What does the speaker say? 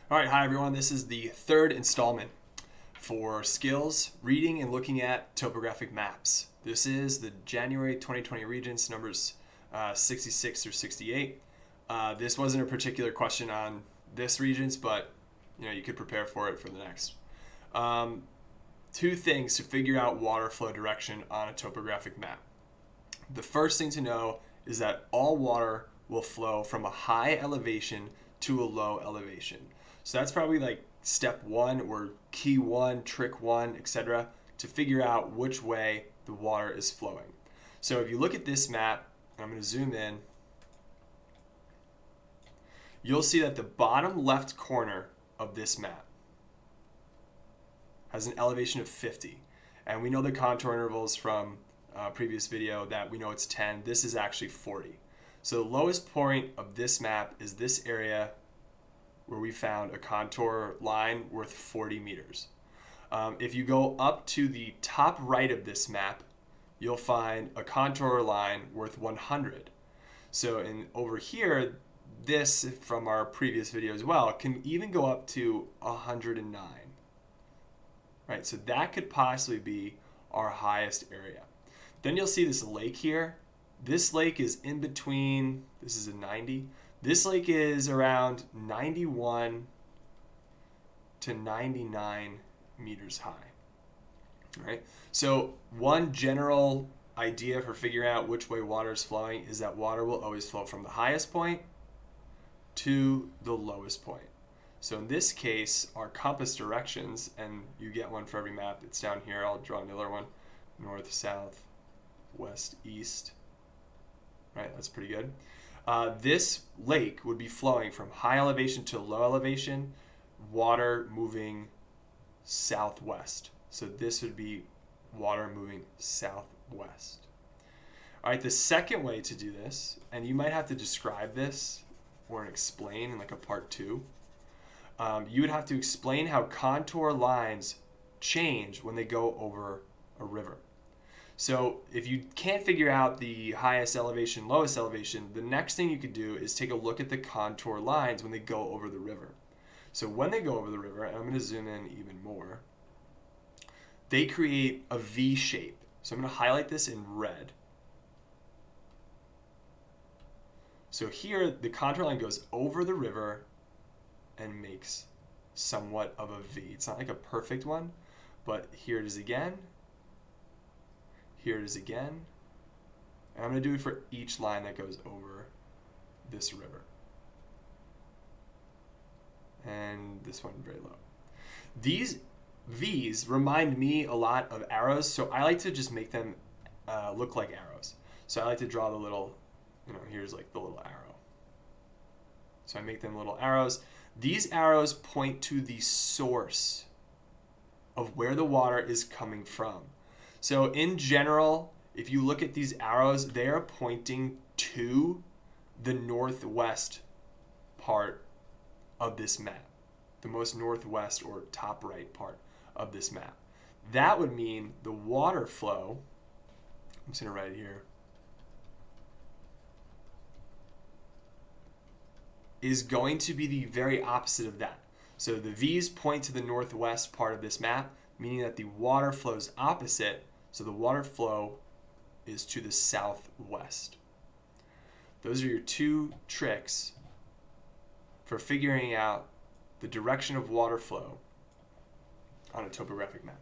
All right, hi everyone. This is the third installment for skills reading and looking at topographic maps. This is the January 2020 Regents numbers 66 through 68. This wasn't a particular question on this Regents, but you could prepare for it for the next. Two things to figure out water flow direction on a topographic map. The first thing to know is that all water will flow from a high elevation to a low elevation. So that's probably like step one or key one, trick one, etc. to figure out which way the water is flowing. So if you look at this map, I'm going to zoom in, you'll see that the bottom left corner of this map has an elevation of 50. And we know the contour intervals from previous video that we know it's 10. This is actually 40. So the lowest point of this map is this area where we found a contour line worth 40 meters. If you go up to the top right of this map, you'll find a contour line worth 100. So over here, this from our previous video as well can even go up to 109. Right, so that could possibly be our highest area. Then you'll see this lake here. This lake is in between, this is a 90. This lake is around 91 to 99 meters high. All right, so one general idea for figuring out which way water is flowing is that water will always flow from the highest point to the lowest point. So in this case, our compass directions, and you get one for every map, it's down here, I'll draw another one, north, south, west, east. Right, that's pretty good. This lake would be flowing from high elevation to low elevation, water moving southwest. So this would be water moving southwest. All right, the second way to do this, and you might have to describe this or explain in like a part 2, you would have to explain how contour lines change when they go over a river. So if you can't figure out the highest elevation, lowest elevation, the next thing you could do is take a look at the contour lines when they go over the river. So when they go over the river, and I'm going to zoom in even more, they create a V shape. So I'm going to highlight this in red. So here the contour line goes over the river and makes somewhat of a V. It's not like a perfect one, but here it is again. Here it is again. And I'm going to do it for each line that goes over this river. And this one very low. These V's remind me a lot of arrows, so I like to just make them look like arrows. So I like to draw the little, here's like the little arrow. So I make them little arrows. These arrows point to the source of where the water is coming from. So in general, if you look at these arrows, they are pointing to the northwest part of this map, the most northwest or top right part of this map. That would mean the water flow, I'm just going to write it here, is going to be the very opposite of that. So the V's point to the northwest part of this map, meaning that the water flows opposite. So the water flow is to the southwest. Those are your two tricks for figuring out the direction of water flow on a topographic map.